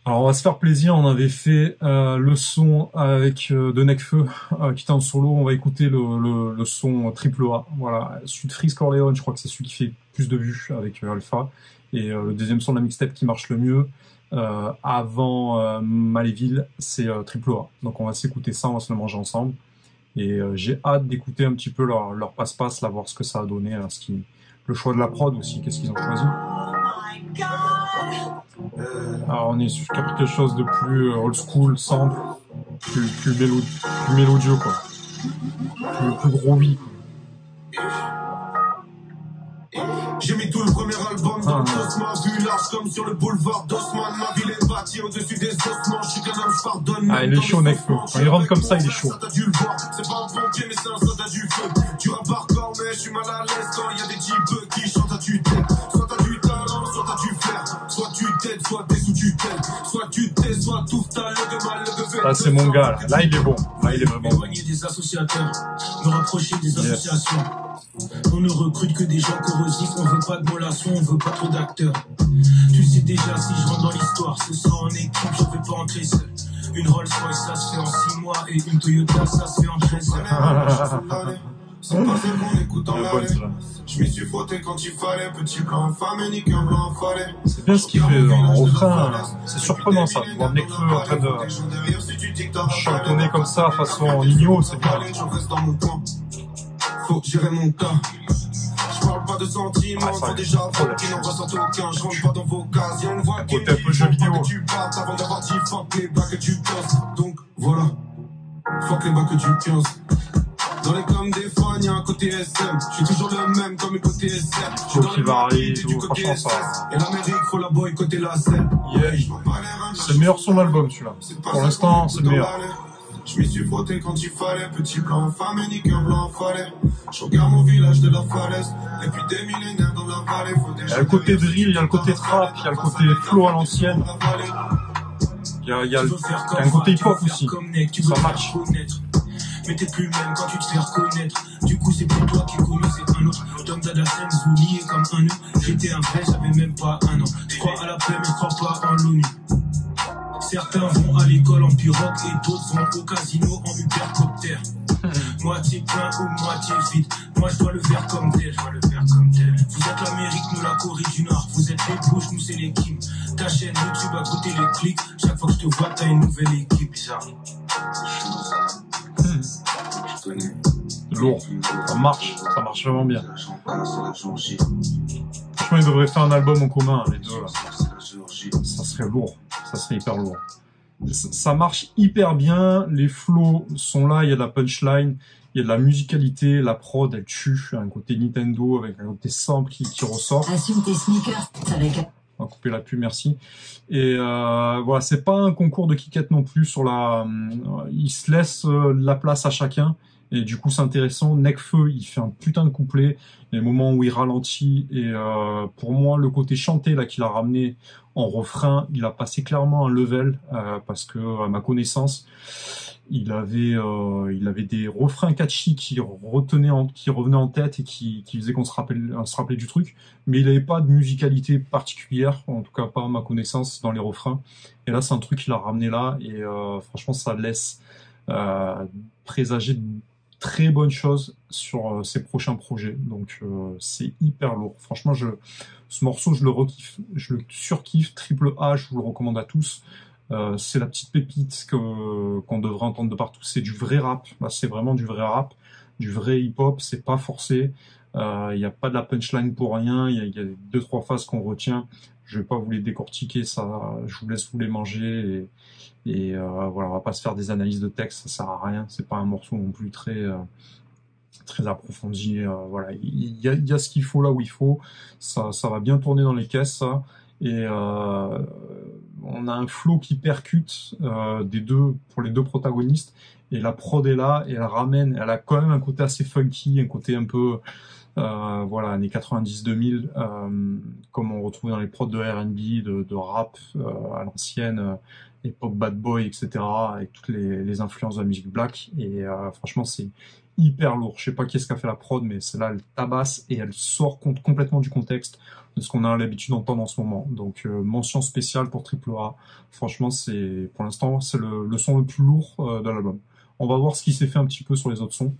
Alors on va se faire plaisir, on avait fait le son avec de Nekfeu qui était en solo, on va écouter le son triple A, voilà, celui de Freeze Corleone, je crois que c'est celui qui fait plus de vues avec Alpha, et le deuxième son de la mixtape qui marche le mieux avant Maléville, c'est triple A, donc on va s'écouter ça, on va se le manger ensemble, et j'ai hâte d'écouter un petit peu leur passe-passe, là, voir ce que ça a donné, hein, le choix de la prod aussi, qu'est-ce qu'ils ont choisi. Alors on est sur quelque chose de plus old school, simple, plus mélodieux quoi, plus groovy quoi. J'ai mis tout le premier album dans l'osma, vu large comme sur le boulevard d'Osman. Ma ville est bâtie au-dessus des ossements, je suis qu'un homme, je pardonne. Ah, il est chaud, Nekfeu. Quand il rentre comme ça, il est chaud. T'as dû le voir, c'est pas un pompier, mais c'est un soldat du feu. Tu rappes hardcore, mais je suis mal à l'aise quand il y a des types qui chantent à tue-tête. Soit t'as du talent, soit t'as du flair. Soit tu t'aides, soit t'es sous tutelle. Soit tu t'es, soit tout t'as le de mal, le de fait. Là, c'est mon gars. Là, il est bon. Là, il est vraiment bon. M'éloigner des associateurs, me rapprocher des associations. On ne recrute que des gens corrosifs, on veut pas de mollation, on veut pas trop d'acteurs. Tu sais déjà, si je rentre dans l'histoire, ce sera en équipe, je vais pas entrer seul. Une Rolls Royce, ça se fait en 6 mois, et une Toyota, ça se fait en 13 heures. C'est pas celle qu'on écoute dans l'allée. Je m'y suis frotté quand il fallait, petit blanc infâme et nique un blanc fallait. C'est bien ce qu'il fait en refrain, c'est surprenant ça, voir Nekfeu en train de chantonner comme ça façon Nino, c'est bien. Faut gérer mon cas. Je parle pas de sentiments, faut déjà voir qui n'en ressent aucun. Je rentre pas dans vos cases, y'a une voix qui me dit que tu partes avant d'avoir dit fuck les bas que tu casses. Donc voilà, fuck les bas que tu casses. Dans les coms des fois, y'a un côté SM. Je suis toujours le même comme une côté SM. Je suis dans le varie, du côté SS. Et l'Amérique, faut la boycotter la scène. C'est le meilleur son de l'album celui-là. Pour l'instant, c'est le meilleur. Je m'y suis frotté quand il fallait, petit blanc infâme et nique un blanc fallait. Je regarde mon village de la falaise, depuis des millénaires dans la vallée. Il y a le côté drill, il y a le côté trap, il y a le côté flow à l'ancienne. Il y a un côté hip-hop aussi, ça match. Mais t'es plus le même quand tu te fais reconnaître. Du coup c'est plus toi qui es connu, c'est un autre. Tom Dadasen, lié comme un nœud. J'étais un vrai, j'avais même pas un an. Je crois à la paix mais je crois pas en l'ONU. Certains vont à l'école en pirogue et d'autres vont au casino en hypercoptère. Moitié plein ou moitié vide. Moi je dois le faire comme tel, Vous êtes l'Amérique, nous la Corée du Nord. Vous êtes les bouches, nous c'est les Kim. Ta chaîne YouTube à côté les clics. Chaque fois que je te vois, t'as une nouvelle équipe. Bizarre. Lourd, ça marche vraiment bien. Franchement, ils devraient faire un album en commun, les deux là. Ça serait lourd, ça serait hyper lourd. Ça marche hyper bien, les flows sont là, il y a de la punchline, il y a de la musicalité, la prod elle tue, un côté Nintendo avec un côté sample qui ressort. Assume tes sneakers avec... On va couper la pub, merci. Et voilà, c'est pas un concours de kick-it non plus sur la... il se laisse la place à chacun. Et du coup, c'est intéressant. Nekfeu, il fait un putain de couplet. Il y a des moments où il ralentit. Et pour moi, le côté chanté là qu'il a ramené en refrain, il a passé clairement un level parce que, à ma connaissance, il avait des refrains catchy qui revenaient en tête et qui faisaient qu'on se rappelait du truc. Mais il n'avait pas de musicalité particulière, en tout cas pas à ma connaissance dans les refrains. Et là, c'est un truc qu'il a ramené là. Et franchement, ça laisse présager de très bonnes choses sur ses prochains projets, donc c'est hyper lourd. Franchement, ce morceau, je le rekiffe, je le surkiffe. Triple A, je vous le recommande à tous. C'est la petite pépite qu'on devrait entendre de partout. C'est du vrai rap. Là, c'est vraiment du vrai rap, du vrai hip-hop. C'est pas forcé. Il n'y a pas de la punchline pour rien. Il y a 2-3 phases qu'on retient. Je vais pas vous les décortiquer, ça. Je vous laisse vous les manger et voilà, on va pas se faire des analyses de texte, ça sert à rien. C'est pas un morceau non plus très approfondi. Voilà, il y a ce qu'il faut là où il faut. Ça va bien tourner dans les caisses, ça. Et on a un flow qui percute pour les deux protagonistes. Et la prod est là et elle ramène. Elle a quand même un côté assez funky, un côté un peu voilà, années 90-2000, comme on retrouve dans les prods de R&B, de rap à l'ancienne, époque Bad Boy, etc., avec toutes les influences de la musique black. Et franchement, c'est hyper lourd. Je sais pas qui est-ce qui a fait la prod, mais celle-là, elle tabasse et elle sort complètement du contexte de ce qu'on a l'habitude d'entendre en ce moment. Donc, mention spéciale pour Triple A. Franchement, pour l'instant, c'est le son le plus lourd de l'album. On va voir ce qui s'est fait un petit peu sur les autres sons.